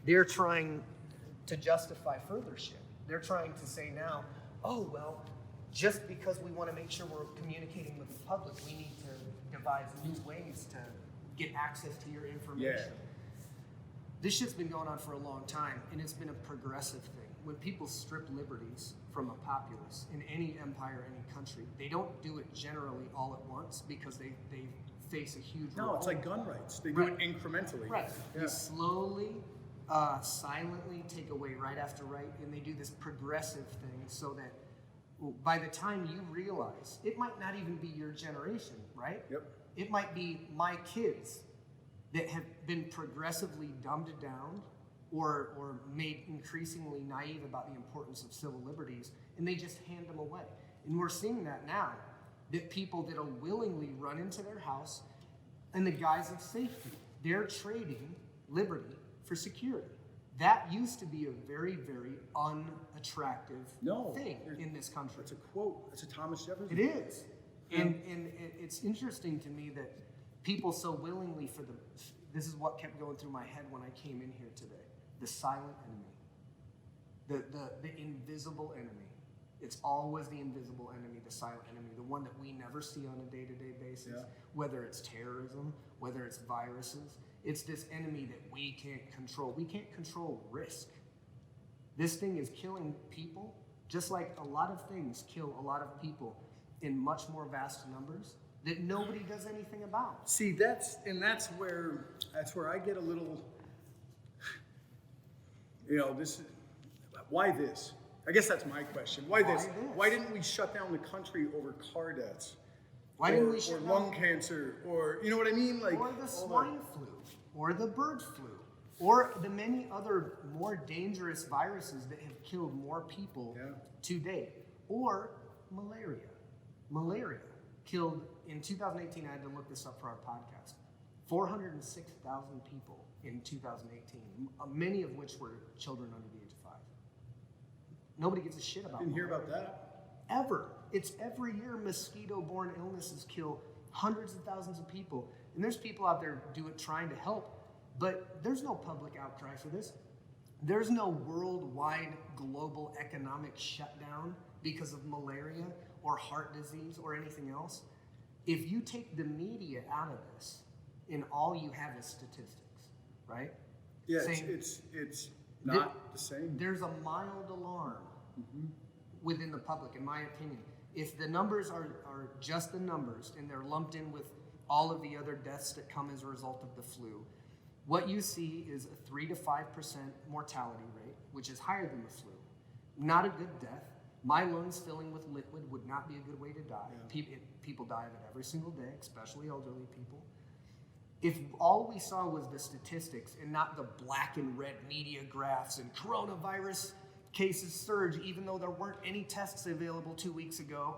they're trying to justify further shit. They're trying to say now, oh, well, just because we want to make sure we're communicating with the public, we need to devise new ways to get access to your information. Yeah. This shit's been going on for a long time, and it's been a progressive thing. When people strip liberties from a populace in any empire, any country, they don't do it generally all at once because they face a huge No, role. it's like gun rights. They do it incrementally. Right. Yeah. They slowly, silently take away right after right, and they do this progressive thing so that by the time you realize, it might not even be your generation, right? Yep. It might be my kids that have been progressively dumbed down or made increasingly naive about the importance of civil liberties, and they just hand them away. And we're seeing that now, that people that will willingly run into their house in the guise of safety, they're trading liberty for security. That used to be a very, very unattractive thing in this country. It's a quote. It's a Thomas Jefferson. It is. Yeah. And it's interesting to me that people so willingly this is what kept going through my head when I came in here today. The silent enemy. The invisible enemy. It's always the invisible enemy, the silent enemy, the one that we never see on a day-to-day basis, whether it's terrorism, whether it's viruses. It's this enemy that we can't control. We can't control risk. This thing is killing people, just like a lot of things kill a lot of people in much more vast numbers that nobody does anything about. See, that's where I get a little, why this? I guess that's my question. Why this? Why didn't we shut down the country over car deaths? Why didn't we shut down lung cancer, or you know what I mean? Like, or the swine flu, or the bird flu, or the many other more dangerous viruses that have killed more people to date, or malaria. Malaria killed, in 2018, I had to look this up for our podcast, 406,000 people in 2018, many of which were children under the age of 5. Nobody gives a shit about Didn't malaria. hear about that. Ever. It's every year mosquito-borne illnesses kill hundreds of thousands of people. And there's people out there trying to help, but there's no public outcry for this. There's no worldwide global economic shutdown because of malaria or heart disease or anything else. If you take the media out of this, and all you have is statistics, right? Yeah, it's not the same. There's a mild alarm within the public, in my opinion. If the numbers are just the numbers and they're lumped in with all of the other deaths that come as a result of the flu, what you see is a 3 to 5% mortality rate, which is higher than the flu. Not a good death. My lungs filling with liquid would not be a good way to die. Yeah. People die of it every single day, especially elderly people. If all we saw was the statistics and not the black and red media graphs and coronavirus cases surge, even though there weren't any tests available 2 weeks ago,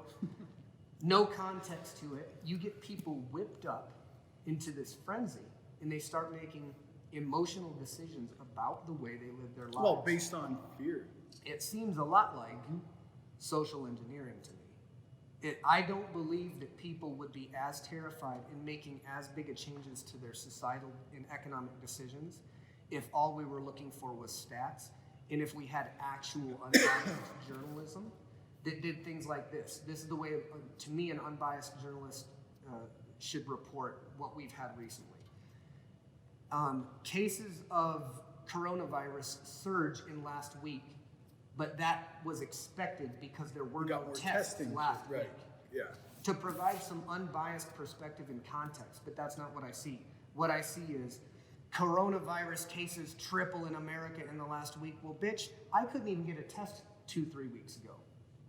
no context to it, you get people whipped up into this frenzy and they start making emotional decisions about the way they live their lives. Well, based on fear. It seems a lot like social engineering to me. I don't believe that people would be as terrified in making as big a changes to their societal and economic decisions if all we were looking for was stats, and if we had actual unbiased journalism that did things like this. This is the way, to me, an unbiased journalist should report what we've had recently. Cases of coronavirus surged in last week, but that was expected because there were no tests last week. Yeah. To provide some unbiased perspective and context, but that's not what I see. What I see is coronavirus cases triple in America in the last week. Well, bitch, I couldn't even get a test 2-3 weeks ago.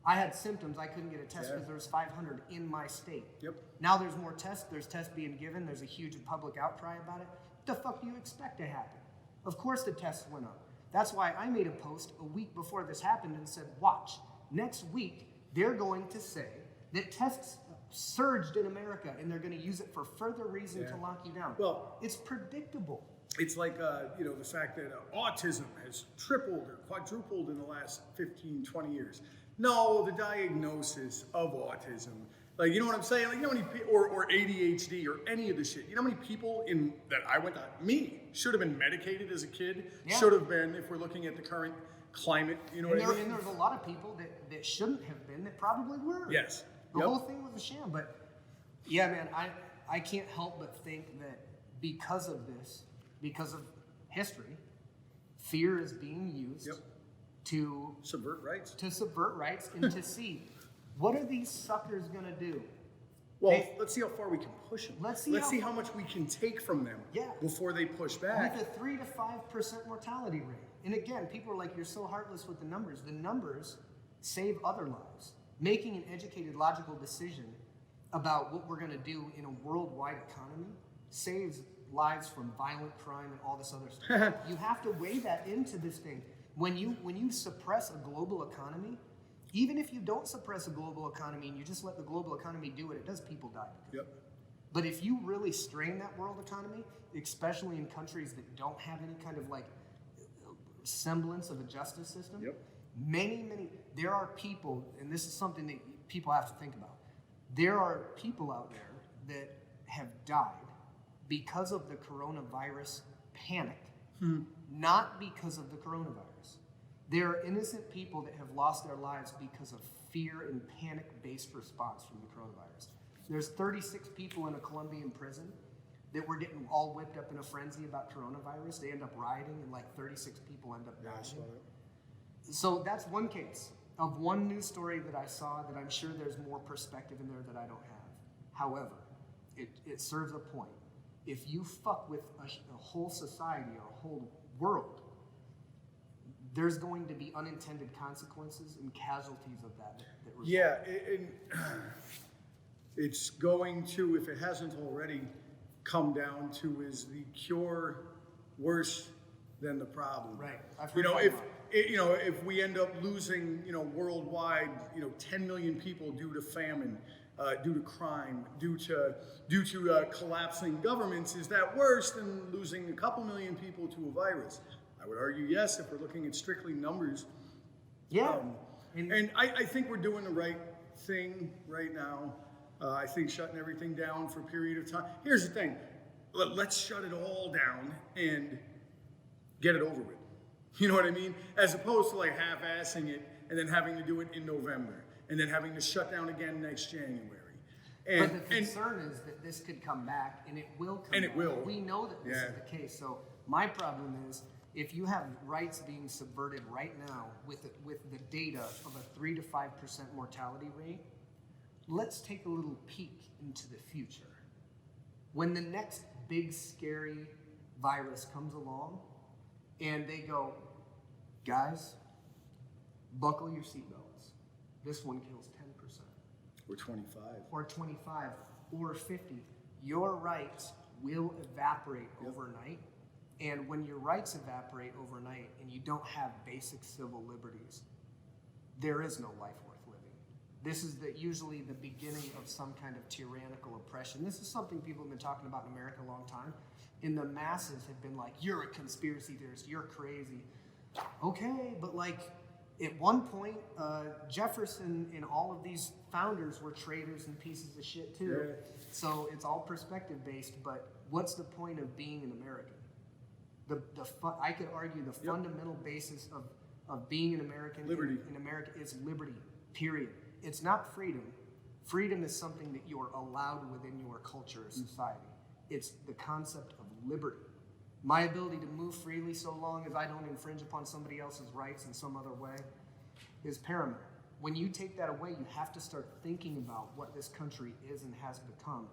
I had symptoms, I couldn't get a test because there was 500 in my state. Yep. Now there's more tests, there's tests being given, there's a huge public outcry about it. What the fuck do you expect to happen? Of course the tests went up. That's why I made a post a week before this happened and said, watch, next week they're going to say that tests surged in America and they're going to use it for further reason to lock you down. Well, it's predictable. It's like, the fact that autism has tripled or quadrupled in the last 15, 20 years. No, the diagnosis of autism Like, you know what I'm saying? Like, you know how many or ADHD or any of the shit. You know how many people that I went to, me, should have been medicated as a kid, should have been, if we're looking at the current climate, you know what I mean? And there's a lot of people that shouldn't have been that probably were. Yes. The whole thing was a sham. But yeah, man, I can't help but think that because of this, because of history, fear is being used to subvert rights. And to see what are these suckers gonna do. Well, let's see how far we can push them. Let's see how much we can take from them before they push back. With a 3 to 5% mortality rate. And again, people are like, you're so heartless with the numbers. The numbers save other lives. Making an educated, logical decision about what we're gonna do in a worldwide economy saves lives from violent crime and all this other stuff. You have to weigh that into this thing. When you suppress a global economy, even if you don't suppress a global economy and you just let the global economy do what it does, people die. But if you really strain that world economy, especially in countries that don't have any kind of like semblance of a justice system, there are people, and this is something that people have to think about. There are people out there that have died because of the coronavirus panic, not because of the coronavirus. There are innocent people that have lost their lives because of fear and panic-based response from the coronavirus. There's 36 people in a Colombian prison that were getting all whipped up in a frenzy about coronavirus. They end up rioting, and like 36 people end up dying. So that's one case of one news story that I saw that I'm sure there's more perspective in there that I don't have. However, it serves a point. If you fuck with a whole society or a whole world, there's going to be unintended consequences and casualties of that result. Yeah, it's going to, if it hasn't already, come down to, is the cure worse than the problem? Right. If we end up losing, worldwide, 10 million people due to famine, due to crime, due to collapsing governments, is that worse than losing a couple million people to a virus? I would argue yes, if we're looking at strictly numbers. Yeah. And I think we're doing the right thing right now. I think shutting everything down for a period of time. Here's the thing. Let's shut it all down and get it over with. You know what I mean? As opposed to like half-assing it and then having to do it in November and then having to shut down again next January. But the concern is that this could come back, and it will come back. And it will. We know that this is the case. So my problem is, if you have rights being subverted right now with the data of a 3 to 5% mortality rate, let's take a little peek into the future. When the next big scary virus comes along and they go, guys, buckle your seatbelts. This one kills 10%. Or 25. Or 25. Or 50. Your rights will evaporate overnight. And when your rights evaporate overnight and you don't have basic civil liberties, there is no life worth living. This is usually the beginning of some kind of tyrannical oppression. This is something people have been talking about in America a long time. And the masses have been like, you're a conspiracy theorist, you're crazy. Okay, but like at one point, Jefferson and all of these founders were traitors and pieces of shit too. Yeah. So it's all perspective based, but what's the point of being an American? I could argue the fundamental basis of being an American in America is liberty, period. It's not freedom. Freedom is something that you're allowed within your culture or society. It's the concept of liberty. My ability to move freely so long as I don't infringe upon somebody else's rights in some other way is paramount. When you take that away, you have to start thinking about what this country is and has become,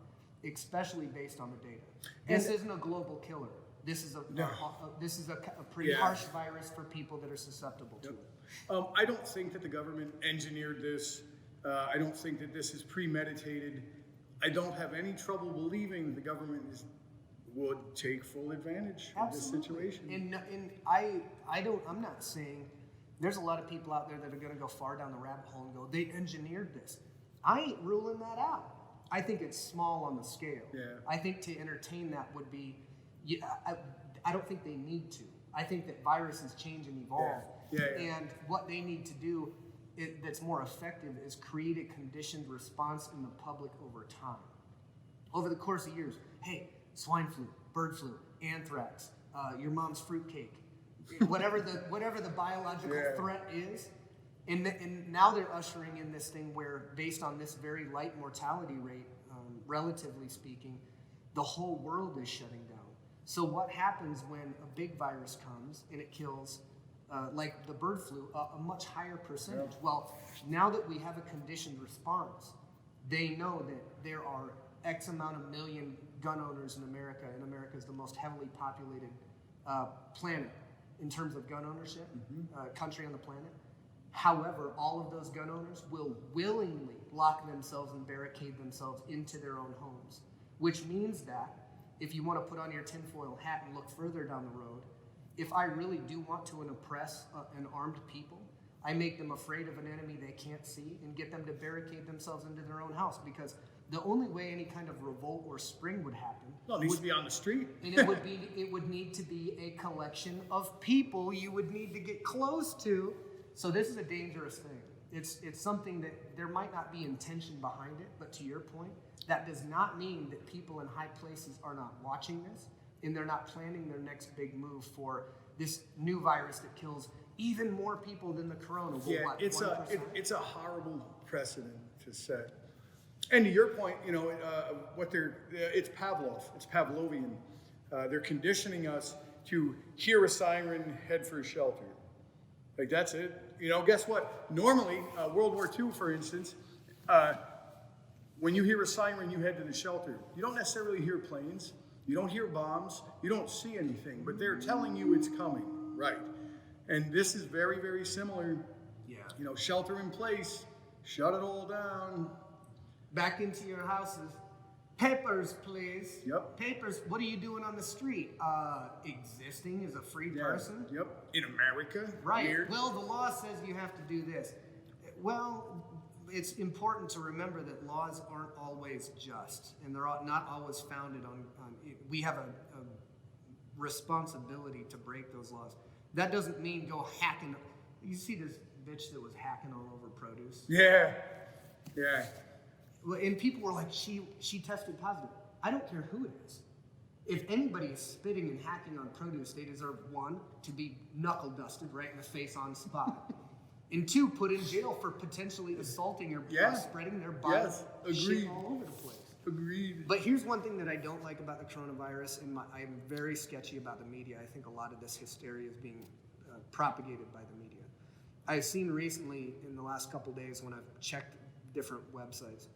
especially based on the data. This isn't a global killer. This is a pretty harsh virus for people that are susceptible to it. I don't think that the government engineered this. I don't think that this is premeditated. I don't have any trouble believing the government would take full advantage of this situation. And I'm not saying, there's a lot of people out there that are going to go far down the rabbit hole and go, they engineered this. I ain't ruling that out. I think it's small on the scale. Yeah. I think to entertain that would be, I don't think they need to. I think that viruses change and evolve. Yeah. And what they need to do that's more effective is create a conditioned response in the public over time. Over the course of years, hey, swine flu, bird flu, anthrax, your mom's fruitcake, whatever the biological threat is, and now they're ushering in this thing where, based on this very light mortality rate, relatively speaking, the whole world is shutting down. So what happens when a big virus comes and it kills, like the bird flu, a much higher percentage? Yeah. Well, now that we have a conditioned response, they know that there are X amount of million gun owners in America, and America is the most heavily populated planet in terms of gun ownership, country on the planet. However, all of those gun owners will willingly lock themselves and barricade themselves into their own homes, which means that if you want to put on your tinfoil hat and look further down the road, if I really do want to oppress an armed people, I make them afraid of an enemy they can't see and get them to barricade themselves into their own house, because the only way any kind of revolt or spring would happen Well, it needs to be on the street. and it would need to be a collection of people you would need to get close to. So this is a dangerous thing. It's something that there might not be intention behind it, but to your point, that does not mean that people in high places are not watching this and they're not planning their next big move for this new virus that kills even more people than the corona. Yeah, What, it's 1%? it's a horrible precedent to set. And to your point, it's Pavlovian. They're conditioning us to hear a siren, head for shelter. Like, that's it. Guess what? Normally, World War II, for instance, when you hear a siren, you head to the shelter. You don't necessarily hear planes. You don't hear bombs. You don't see anything, but they're telling you it's coming, right? And this is very, very similar. Yeah. Shelter in place, shut it all down. Back into your houses. Papers, please. Yep. Papers. What are you doing on the street? Existing as a free person? Yep. In America. Right. Weird. Well, the law says you have to do this. Well, it's important to remember that laws aren't always just, and they're not always founded on we have a responsibility to break those laws. That doesn't mean go hacking. You see this bitch that was hacking all over produce? Yeah. Well, and people were like, she tested positive. I don't care who it is. If anybody is spitting and hacking on produce, they deserve, 1, to be knuckle dusted right in the face on spot, and 2, put in jail for potentially assaulting or spreading their bias shit all over the place. Agreed. But here's one thing that I don't like about the coronavirus, and I'm very sketchy about the media. I think a lot of this hysteria is being propagated by the media. I've seen recently in the last couple days when I've checked different websites,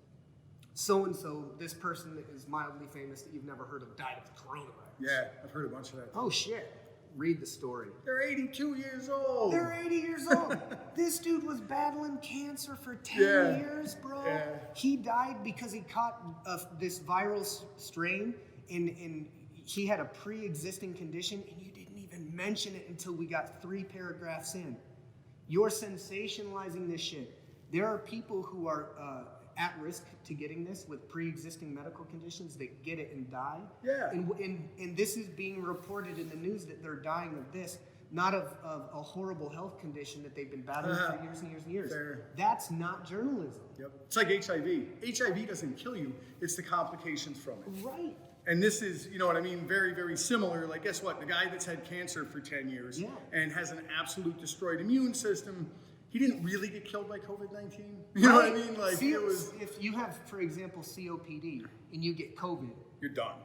so-and-so, this person that is mildly famous that you've never heard of, died of the coronavirus. Yeah, I've heard a bunch of that. Oh, shit. Read the story. They're 82 years old. They're 80 years old. This dude was battling cancer for 10 years, bro. Yeah. He died because he caught this viral strain, and he had a pre-existing condition, and you didn't even mention it until we got 3 paragraphs in. You're sensationalizing this shit. There are people who are at risk to getting this with pre-existing medical conditions that get it and die. Yeah. And this is being reported in the news that they're dying of this, not of a horrible health condition that they've been battling for years and years and years. Fair. That's not journalism. Yep. It's like HIV. HIV doesn't kill you. It's the complications from it. Right. And this is, very, very similar. Like, guess what? The guy that's had cancer for 10 years and has an absolute destroyed immune system, he didn't really get killed by COVID-19. You know what I mean? Like, it was... If you have, for example, COPD and you get COVID, you're done.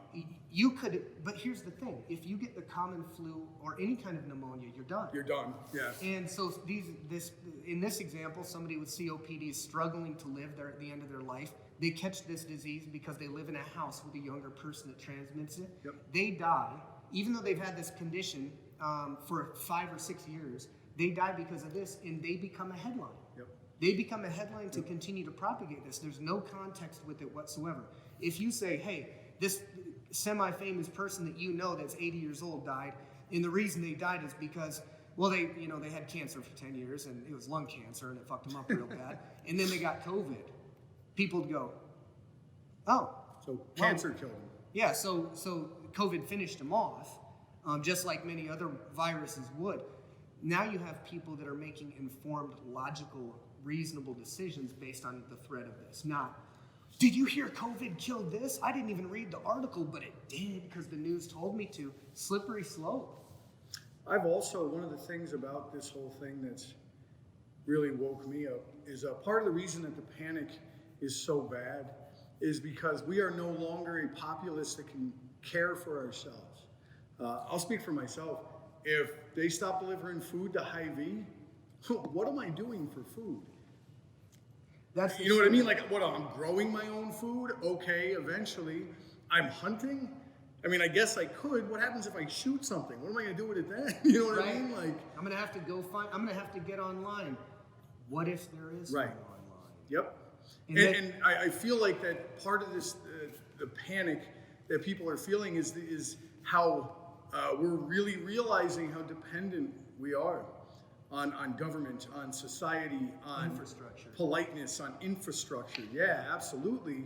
You could, but here's the thing. If you get the common flu or any kind of pneumonia, you're done. You're done, yeah. And so in this example, somebody with COPD is struggling to live at the end of their life. They catch this disease because they live in a house with a younger person that transmits it. Yep. They die, even though they've had this condition for 5 or 6 years. They die because of this, and they become a headline. Yep. They become a headline to continue to propagate this. There's no context with it whatsoever. If you say, hey, this semi-famous person that you know that's 80 years old died, and the reason they died is because, well, they had cancer for 10 years, and it was lung cancer, and it fucked them up real bad, and then they got COVID. People would go, oh. So cancer killed them. Yeah, so COVID finished them off, just like many other viruses would. Now you have people that are making informed, logical reasonable decisions based on the threat of this. Not, did you hear COVID killed this? I didn't even read the article, but it did because the news told me to. Slippery slope. I've also, one of the things about this whole thing that's really woke me up is part of the reason that the panic is so bad is because we are no longer a populace that can care for ourselves. I'll speak for myself. If they stop delivering food to Hy-Vee, what am I doing for food? That's you know what I mean? Like, what, I'm growing my own food? Okay, eventually. I'm hunting? I mean, I guess I could. What happens if I shoot something? What am I going to do with it then? You know what I mean? Like, I'm going to have to I'm going to have to get online. What if there is no online? Yep. And I feel like that part of this, the panic that people are feeling is how we're really realizing how dependent we are on government, on society, on infrastructure, politeness, on infrastructure. Yeah, absolutely.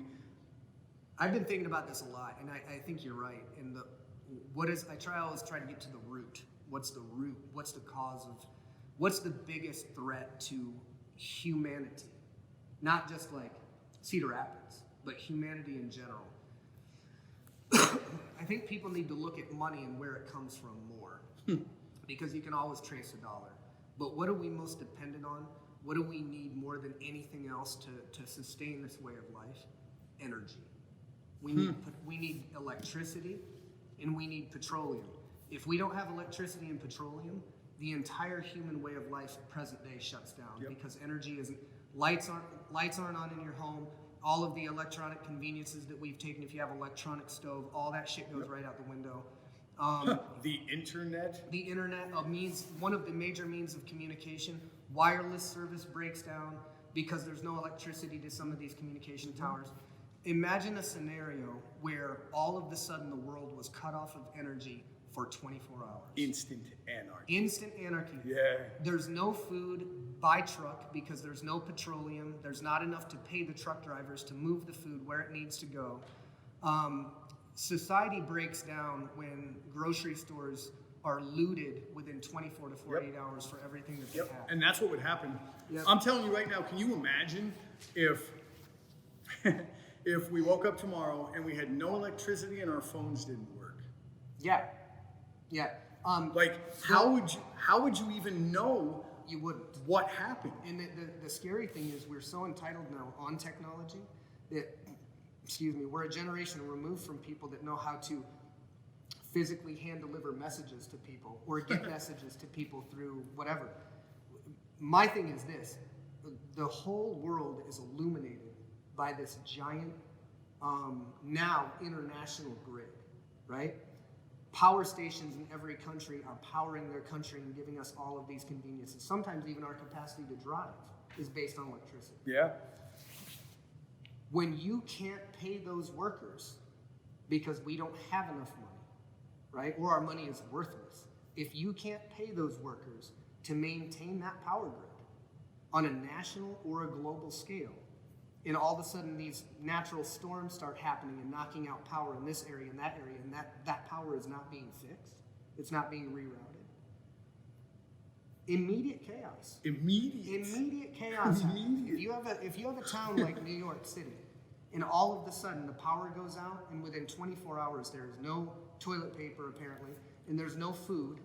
I've been thinking about this a lot, and I think you're right. And I always try to get to the root. What's the root? What's the cause of? What's the biggest threat to humanity? Not just like Cedar Rapids, but humanity in general. I think people need to look at money and where it comes from more, because you can always trace a dollar. But what are we most dependent on? What do we need more than anything else to sustain this way of life? Energy. We need electricity, and we need petroleum. If we don't have electricity and petroleum, the entire human way of life present day shuts down because energy isn't. Lights aren't on in your home. All of the electronic conveniences that we've taken, if you have an electronic stove, all that shit goes right out the window. The internet? The internet, one of the major means of communication. Wireless service breaks down because there's no electricity to some of these communication towers. Imagine a scenario where all of a sudden the world was cut off of energy for 24 hours. Instant anarchy. Instant anarchy. Yeah. There's no food by truck because there's no petroleum. There's not enough to pay the truck drivers to move the food where it needs to go. Society breaks down when grocery stores are looted within 24 to 48 hours for everything that they have. And that's what would happen. Yep. I'm telling you right now, can you imagine if if we woke up tomorrow and we had no electricity and our phones didn't work? Yeah. How would you even know? You wouldn't. What happened? And the scary thing is we're so entitled now on technology that, we're a generation removed from people that know how to physically hand deliver messages to people or get messages to people through whatever. My thing is this: the whole world is illuminated by this giant, now international grid, right? Power stations in every country are powering their country and giving us all of these conveniences. Sometimes even our capacity to drive is based on electricity. Yeah. When you can't pay those workers because we don't have enough money, right? Or our money is worthless. If you can't pay those workers to maintain that power grid on a national or a global scale, and all of a sudden these natural storms start happening and knocking out power in this area and that power is not being fixed, it's not being rerouted. Immediate chaos. Immediate chaos. If you have a town like New York City, and all of a sudden the power goes out, and within 24 hours there is no toilet paper apparently, and there's no food,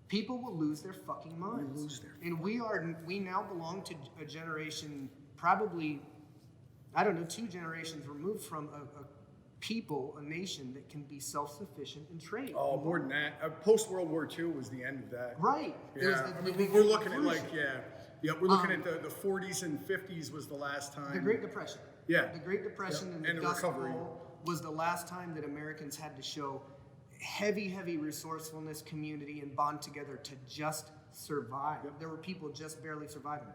people will lose their fucking minds. And we now belong to a generation, probably, I don't know, 2 generations removed from a nation that can be self-sufficient in trade. Oh, more than that. Post-World War II was the end of that. Right. Yeah. We're looking at we're looking at the 40s and 50s was the last time. The Great Depression. Yeah. The Great Depression and the Dust Bowl was the last time that Americans had to show heavy resourcefulness, community, and bond together to just survive. There were people just barely surviving.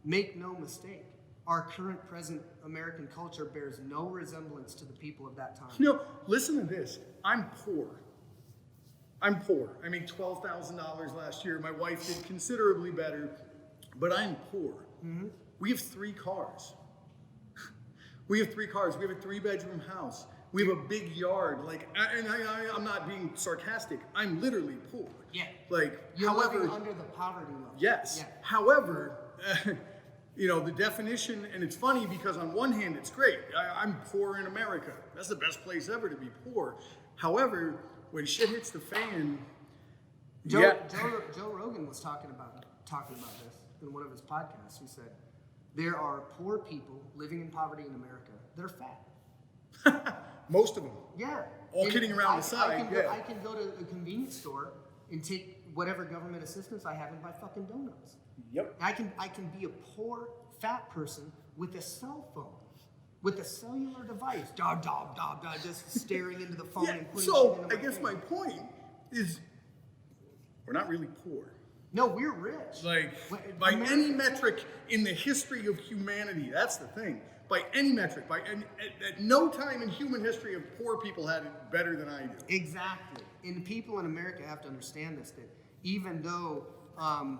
Make no mistake, our current present American culture bears no resemblance to the people of that time. Listen to this. I'm poor. I made $12,000 last year. My wife did considerably better, but I'm poor. Mm-hmm. We have 3 cars. We have a 3-bedroom house. We have a big yard. I'm not being sarcastic. I'm literally poor. Yeah. You're living under the poverty level. Yes. Yeah. However, the definition, and it's funny because on one hand, it's great. I'm poor in America. That's the best place ever to be poor. However, when shit hits the fan, Joe Rogan was talking about this in one of his podcasts. He said, there are poor people living in poverty in America that are fat. Most of them. Yeah. All kidding around aside. I can go to a convenience store and take whatever government assistance I have and buy fucking donuts. Yep. I can be a poor fat person with a cell phone, with a cellular device, just staring into the phone and putting so shit into I guess my point is, we're not really poor. No, we're rich. Like, by any metric in the history of humanity, that's the thing. By any metric, at no time in human history have poor people had it better than I do. Exactly. And people in America have to understand this, that even though, I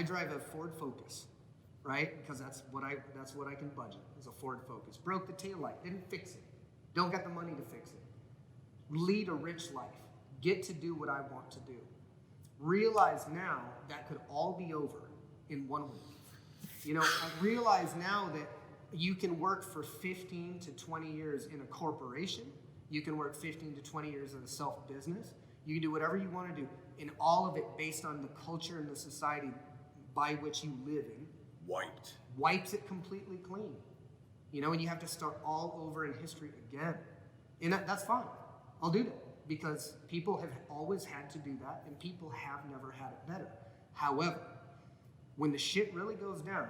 drive a Ford Focus, right? Because that's what I can budget, is a Ford Focus. Broke the taillight, didn't fix it. Don't got the money to fix it. Lead a rich life. Get to do what I want to do. Realize now that could all be over in 1 week. I realize now that you can work for 15 to 20 years in a corporation. You can work 15 to 20 years in a self-business. You can do whatever you want to do, and all of it based on the culture and the society by which you live in. Wipes it completely clean. And you have to start all over in history again. And that's fine. I'll do that, because people have always had to do that, and people have never had it better. However, when the shit really goes down,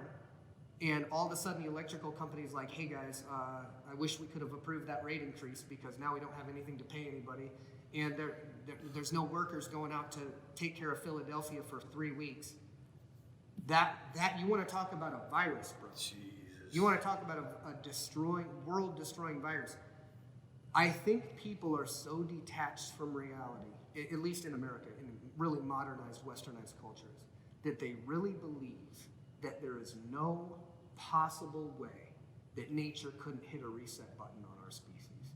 and all of a sudden the electrical company's like, hey guys, I wish we could have approved that rate increase because now we don't have anything to pay anybody, and there's no workers going out to take care of Philadelphia for 3 weeks. That you want to talk about a virus, bro. Jesus. You want to talk about a world-destroying virus. I think people are so detached from reality, at least in America, in really modernized, westernized cultures, that they really believe that there is no possible way that nature couldn't hit a reset button on our species.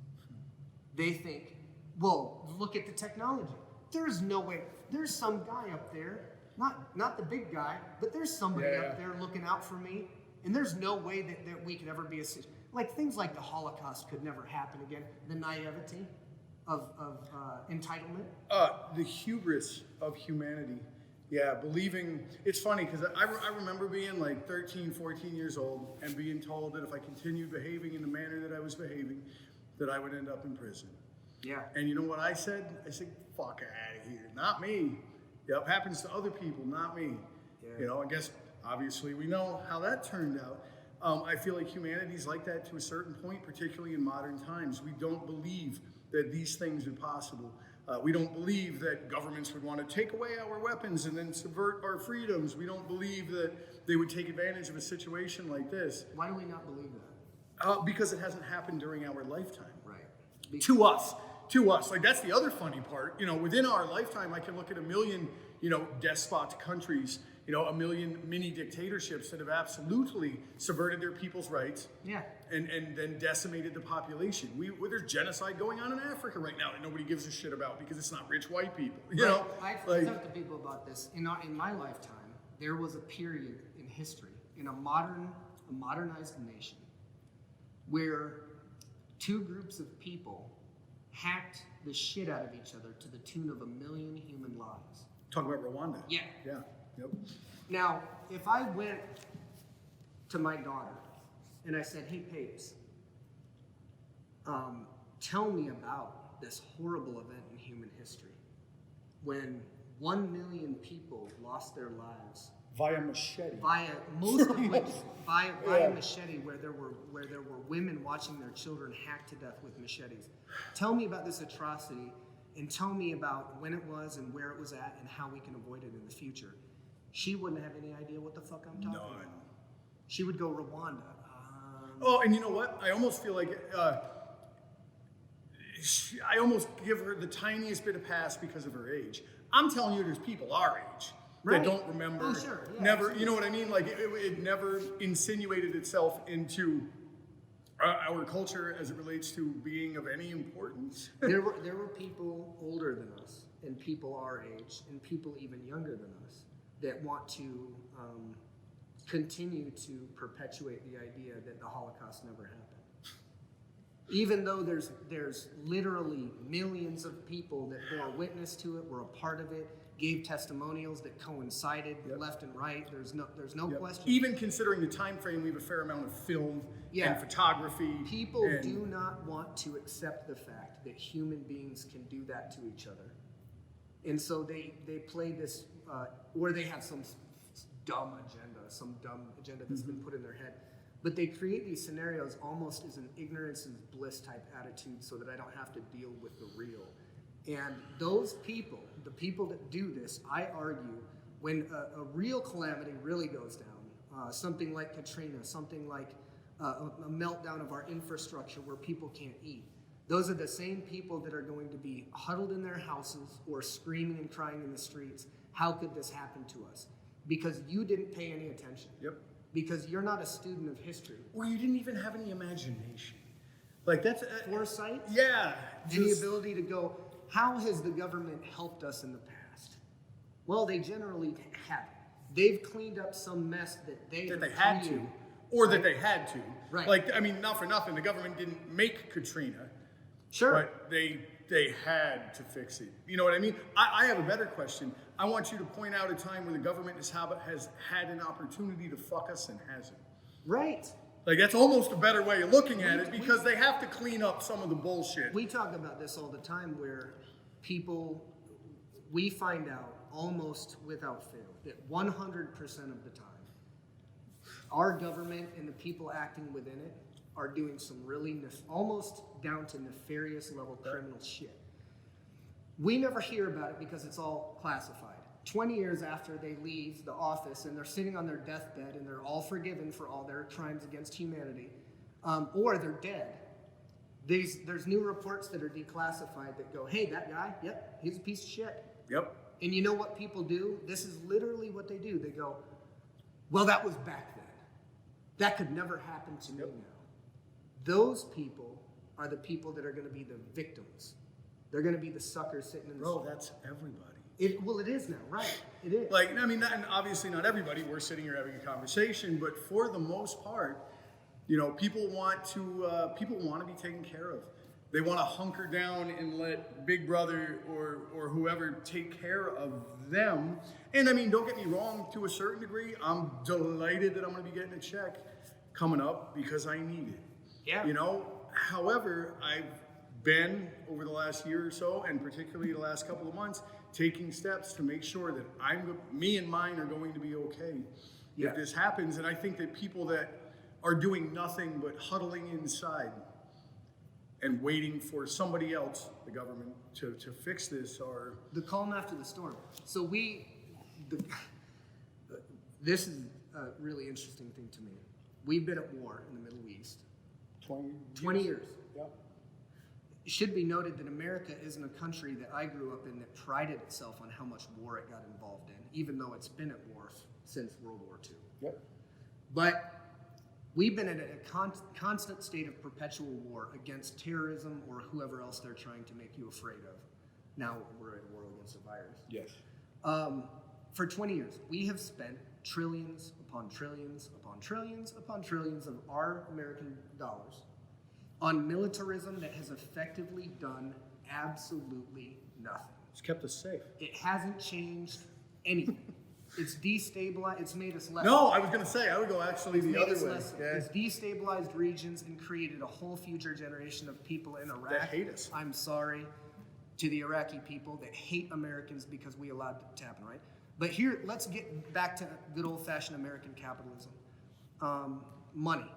They think, well, look at the technology. There's no way. There's some guy up there, not the big guy, but there's somebody up there looking out for me, and there's no way that we could ever be like things like the Holocaust could never happen again. The naivety of entitlement. The hubris of humanity. Yeah, believing. It's funny because I remember being like 13, 14 years old and being told that if I continued behaving in the manner that I was behaving, that I would end up in prison. Yeah. And you know what I said? I said, fuck out of here. Not me. Yep, happens to other people, not me. Yeah. I guess obviously we know how that turned out. I feel like humanity's like that to a certain point, particularly in modern times. We don't believe that these things are possible. We don't believe that governments would want to take away our weapons and then subvert our freedoms. We don't believe that they would take advantage of a situation like this. Why do we not believe that? Because it hasn't happened during our lifetime. Right. To us. Like, that's the other funny part. Within our lifetime, I can look at a million, despot countries, a million mini dictatorships that have absolutely subverted their people's rights. Yeah. And then decimated the population. There's genocide going on in Africa right now that nobody gives a shit about because it's not rich white people. I've talked to people about this. In my lifetime, there was a period in history, in a modernized nation, where two groups of people hacked the shit out of each other to the tune of 1 million human lives. Talk about Rwanda. Yeah. Yeah. Yep. Now, if I went to my daughter and I said, hey, Papes, tell me about this horrible event in human history when 1 million people lost their lives via machete. Most of which via machete, where there were women watching their children hacked to death with machetes. Tell me about this atrocity, and tell me about when it was and where it was at and how we can avoid it in the future. She wouldn't have any idea what the fuck I'm talking about. She would go Rwanda. And you know what? I almost feel like I almost give her the tiniest bit of pass because of her age. I'm telling you, there's people our age that don't remember. Oh, sure. Yeah, never, you know what I mean? Like it never insinuated itself into our culture as it relates to being of any importance. There were people older than us, and people our age, and people even younger than us that want to continue to perpetuate the idea that the Holocaust never happened. Even though there's literally millions of people that bore witness to it, were a part of it, gave testimonials that coincided left and right. There's no question. Even considering the time frame, we have a fair amount of film and photography. People do not want to accept the fact that human beings can do that to each other. And so they play this, or they have some dumb agenda that's been put in their head. But they create these scenarios almost as an ignorance and bliss type attitude so that I don't have to deal with the real. And those people, the people that do this, I argue, when a real calamity really goes down, something like Katrina, something like a meltdown of our infrastructure where people can't eat, those are the same people that are going to be huddled in their houses or screaming and crying in the streets. How could this happen to us? Because you didn't pay any attention. Yep. Because you're not a student of history. Or you didn't even have any imagination. Like that's foresight? Yeah. And the ability to go, how has the government helped us in the past? Well, they generally haven't. They've cleaned up some mess that they had to, or that they had to. Right. Like, I mean, not for nothing, the government didn't make Katrina. Sure. But they had to fix it. You know what I mean? I have a better question. I want you to point out a time where the government has had an opportunity to fuck us and hasn't. Right. Like, that's almost a better way of looking at it, because they have to clean up some of the bullshit. We talk about this all the time, where we find out almost without fail that 100% of the time, our government and the people acting within it are doing some really almost down to nefarious level criminal shit. We never hear about it because it's all classified. 20 years after they leave the office and they're sitting on their deathbed and they're all forgiven for all their crimes against humanity, or they're dead. There's new reports that are declassified that go, hey, that guy, yep, he's a piece of shit. Yep. And you know what people do? This is literally what they do. They go, well, that was back then. That could never happen to me now. Those people are the people that are going to be the victims. They're going to be the suckers sitting in the Bro, that's everybody. It is now, right? It is. Like, I mean, and obviously not everybody. We're sitting here having a conversation, but for the most part, you know, people want to be taken care of. They want to hunker down and let Big Brother or whoever take care of them. And I mean, don't get me wrong, to a certain degree, I'm delighted that I'm going to be getting a check coming up because I need it. Yeah. You know, however, I've been over the last year or so, and particularly the last couple of months, taking steps to make sure that me and mine are going to be okay if this happens. And I think that people that are doing nothing but huddling inside and waiting for somebody else, the government, to fix this are... The calm after the storm. So this is a really interesting thing to me. We've been at war in the Middle East. 20 years. Yeah. It should be noted that America isn't a country that I grew up in that prided itself on how much war it got involved in, even though it's been at war since World War II. Yep. But we've been in a constant state of perpetual war against terrorism or whoever else they're trying to make you afraid of. Now we're at a war against a virus. Yes. For 20 years, we have spent trillions upon trillions upon trillions upon trillions of our American dollars on militarism that has effectively done absolutely nothing. It's kept us safe. It hasn't changed anything. It's destabilized. It's made us less. No, I was going to say, I would go actually the other way. Yeah. It's destabilized regions and created a whole future generation of people in Iraq that hate us. I'm sorry to the Iraqi people that hate Americans because we allowed it to happen, right? But here, let's get back to good old-fashioned American capitalism. Money,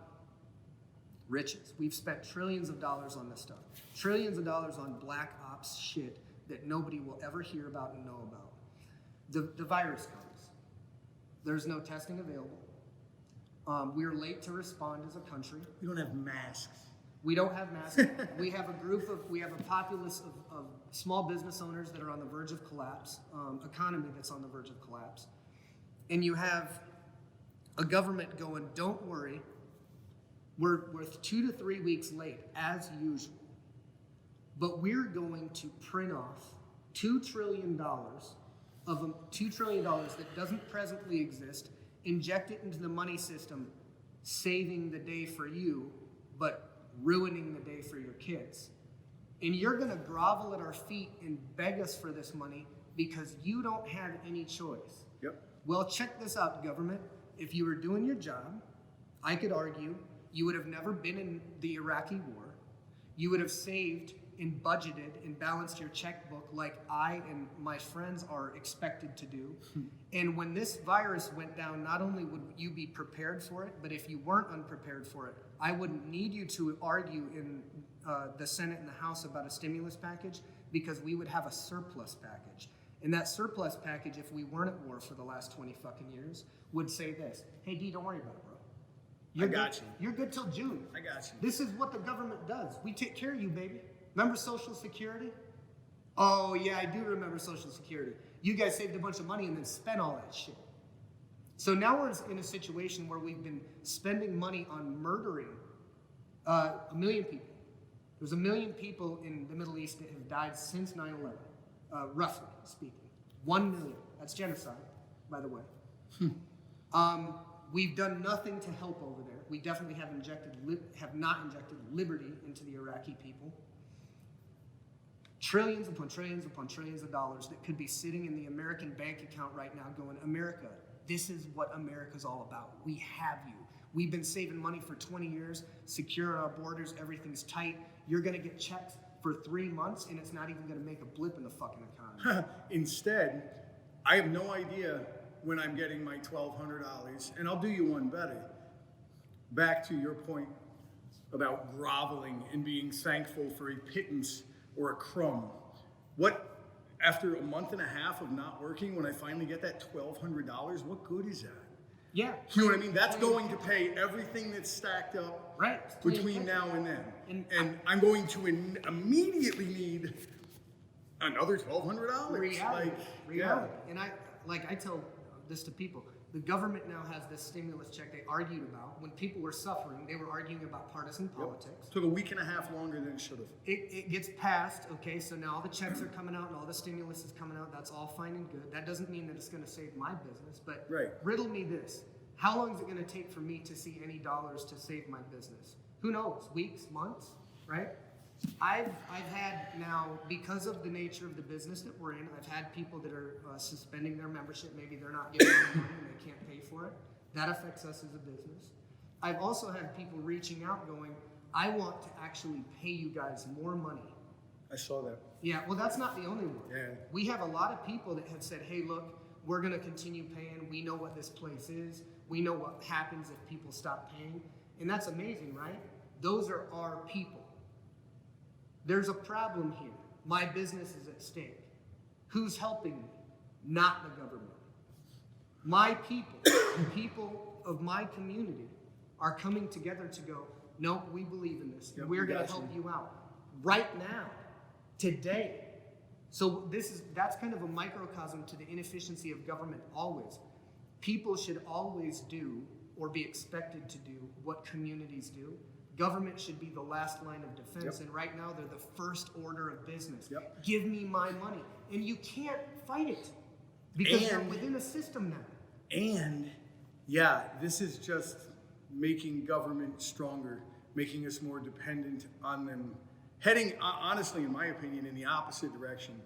riches. We've spent trillions of dollars on this stuff. Trillions of dollars on black ops shit that nobody will ever hear about and know about. The virus comes. There's no testing available. We're late to respond as a country. We don't have masks. We don't have masks. We have a populace of small business owners that are on the verge of collapse, economy that's on the verge of collapse. And you have a government going, don't worry, we're 2 to 3 weeks late, as usual. But we're going to print off $2 trillion of $2 trillion that doesn't presently exist inject it into the money system, saving the day for you, but ruining the day for your kids. And you're going to grovel at our feet and beg us for this money because you don't have any choice. Yep. Well, check this out, government. If you were doing your job, I could argue you would have never been in the Iraqi war. You would have saved and budgeted and balanced your checkbook like I and my friends are expected to do. And when this virus went down, not only would you be prepared for it, but if you weren't unprepared for it, I wouldn't need you to argue in the Senate and the House about a stimulus package, because we would have a surplus package. And that surplus package, if we weren't at war for the last 20 fucking years, would say this: hey, D, don't worry about it, bro. I got you. You're good till June. I got you. This is what the government does. We take care of you, baby. Remember Social Security? Oh, yeah, I do remember Social Security. You guys saved a bunch of money and then spent all that shit. So now we're in a situation where we've been spending money on murdering 1 million people. There's 1 million people in the Middle East that have died since 9/11, roughly speaking. 1 million. That's genocide, by the way. We've done nothing to help over there. We definitely have not injected liberty into the Iraqi people. Trillions upon trillions upon trillions of dollars that could be sitting in the American bank account right now going, America, this is what America's all about. We have you. We've been saving money for 20 years, securing our borders, everything's tight. You're going to get checks for 3 months, and it's not even going to make a blip in the fucking economy. Instead, I have no idea when I'm getting my $1,200, and I'll do you one better. Back to your point about groveling and being thankful for a pittance or a crumb. What, after a month and a half of not working, when I finally get that $1,200, what good is that? Yeah. You know what I mean? That's going to pay everything that's stacked up between now and then. And I'm going to immediately need another $1,200. Reality. Yeah. And I tell this to people. The government now has this stimulus check they argued about. When people were suffering, they were arguing about partisan politics. Took a week and a half longer than it should have. It gets passed, okay, so now all the checks are coming out and all the stimulus is coming out. That's all fine and good. That doesn't mean that it's going to save my business, but riddle me this. How long is it going to take for me to see any dollars to save my business? Who knows? Weeks, months, right? I've had now, because of the nature of the business that we're in, I've had people that are suspending their membership. Maybe they're not getting any money and they can't pay for it. That affects us as a business. I've also had people reaching out going, I want to actually pay you guys more money. I saw that. Yeah, well, that's not the only one. Yeah. We have a lot of people that have said, hey, look, we're going to continue paying. We know what this place is. We know what happens if people stop paying. And that's amazing, right? Those are our people. There's a problem here. My business is at stake. Who's helping me? Not the government. My people, the people of my community, are coming together to go, no, we believe in this. Yep, we're going to help you out right now, today. So that's kind of a microcosm to the inefficiency of government always. People should always do or be expected to do what communities do. Government should be the last line of defense, and right now they're the first order of business. Give me my money. And you can't fight it because you're within a system now. And, yeah, this is just making government stronger, making us more dependent on them, heading, honestly, in my opinion, in the opposite direction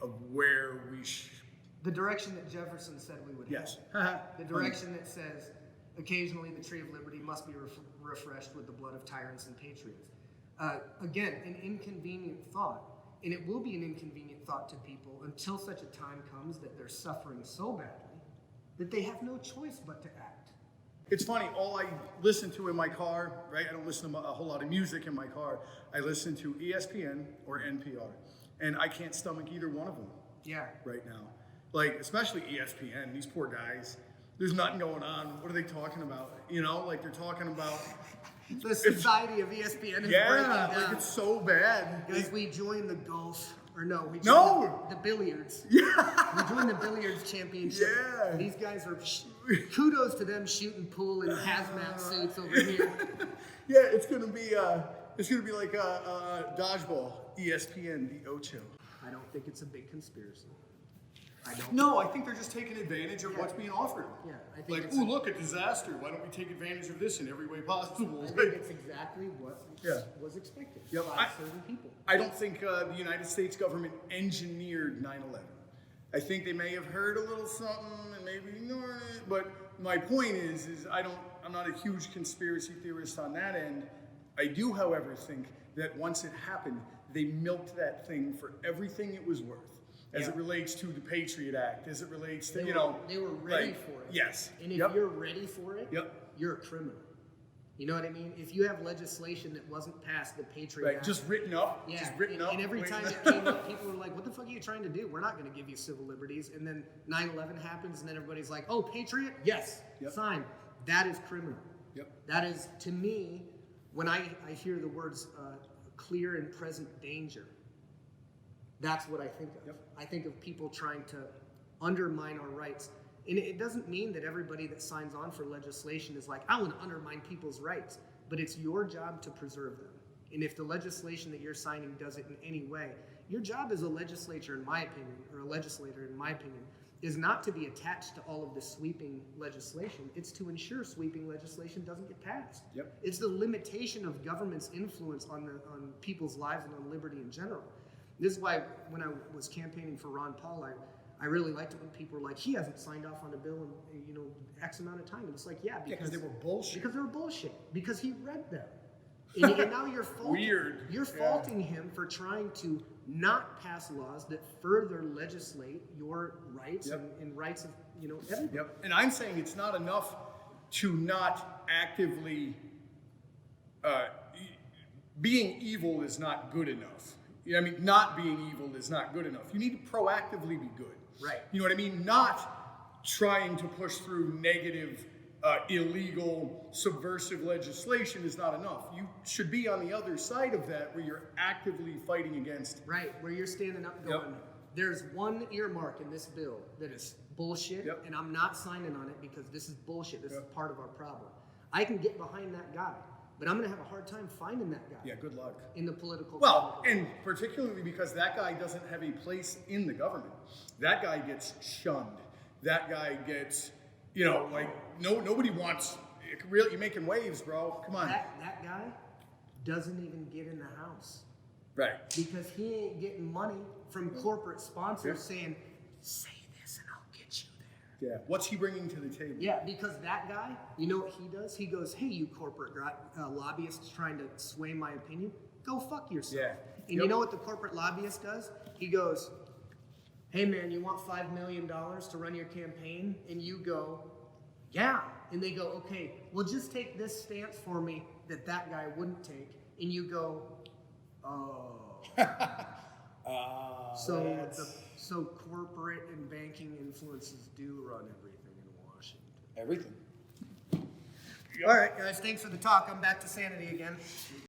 of where we the direction that Jefferson said we would head. The direction that says, occasionally the tree of liberty must be refreshed with the blood of tyrants and patriots. Again, an inconvenient thought, and it will be an inconvenient thought to people until such a time comes that they're suffering so badly that they have no choice but to act. It's funny, all I listen to in my car, right? I don't listen to a whole lot of music in my car. I listen to ESPN or NPR, and I can't stomach either one of them right now. Like, especially ESPN, these poor guys. There's nothing going on. What are they talking about? You know, like they're talking about the society of ESPN is breaking down. Like it's so bad. Guys, we joined the golf, or no, we joined the billiards. We joined the billiards championship. These guys are, kudos to them shooting pool in hazmat suits over here. It's gonna be like dodgeball, ESPN, the Ocho. I don't think it's a big conspiracy. I don't. No, I think they're just taking advantage of what's being offered. Yeah, I think Like, it's ooh, look, a disaster. Why don't we take advantage of this in every way possible? I think it's exactly what Yeah. was expected Yep. by certain people. I don't think the United States government engineered 9/11. I think they may have heard a little something and maybe ignored it. But my point is I'm not a huge conspiracy theorist on that end. I do, however, think that once it happened, they milked that thing for everything it was worth. As it relates to the Patriot Act, as it relates to, They were ready like, for it. Yes. And if you're ready for it, Yep. you're a criminal. You know what I mean? If you have legislation that wasn't passed, the Patriot Act. Just written up. Yeah, Just written up. and every waiting time it came up, people were like, what the fuck are you trying to do? We're not going to give you civil liberties. And then 9/11 happens, and then everybody's like, oh, Patriot? Yes, sign. That is criminal. Yep. That is, to me, when I hear the words clear and present danger, that's what I think of. Yep. I think of people trying to undermine our rights. And it doesn't mean that everybody that signs on for legislation is like, I want to undermine people's rights. But it's your job to preserve them. And if the legislation that you're signing does it in any way, your job as a legislator, in my opinion, or a legislator, in my opinion, is not to be attached to all of this sweeping legislation. It's to ensure sweeping legislation doesn't get passed. Yep. It's the limitation of government's influence on people's lives and on liberty in general. This is why when I was campaigning for Ron Paul, I really liked it when people were like, he hasn't signed off on a bill in X amount of time. And it's like, because they were bullshit. Because they were bullshit. Because he read them. And now you're faulting, Weird. You're faulting him for trying to not pass laws that further legislate your rights and rights of everybody. Yep. And I'm saying it's not enough to not actively being evil is not good enough. I mean, not being evil is not good enough. You need to proactively be good. Right. You know what I mean? Not trying to push through negative, illegal, subversive legislation is not enough. You should be on the other side of that where you're actively fighting against. Right, where you're standing up going, there's one earmark in this bill that is bullshit, and I'm not signing on it because this is bullshit. This is part of our problem. I can get behind that guy. But I'm going to have a hard time finding that guy. Yeah, good luck. In the political. Well, and particularly because that guy doesn't have a place in the government. That guy gets shunned. That guy gets, nobody wants. Really, you're making waves, bro. Come on. That guy doesn't even get in the House. Right. Because he ain't getting money from corporate sponsors saying, say this and I'll get you there. Yeah. What's he bringing to the table? Yeah, because that guy, you know what he does? He goes, hey, you corporate lobbyists trying to sway my opinion, go fuck yourself. Yeah. And you know what the corporate lobbyist does? He goes, hey, man, you want $5 million to run your campaign? And you go, yeah. And they go, okay, well, just take this stance for me that guy wouldn't take. And you go, oh. So corporate and banking influences do run everything in Washington. Everything. All right, guys, thanks for the talk. I'm back to sanity again.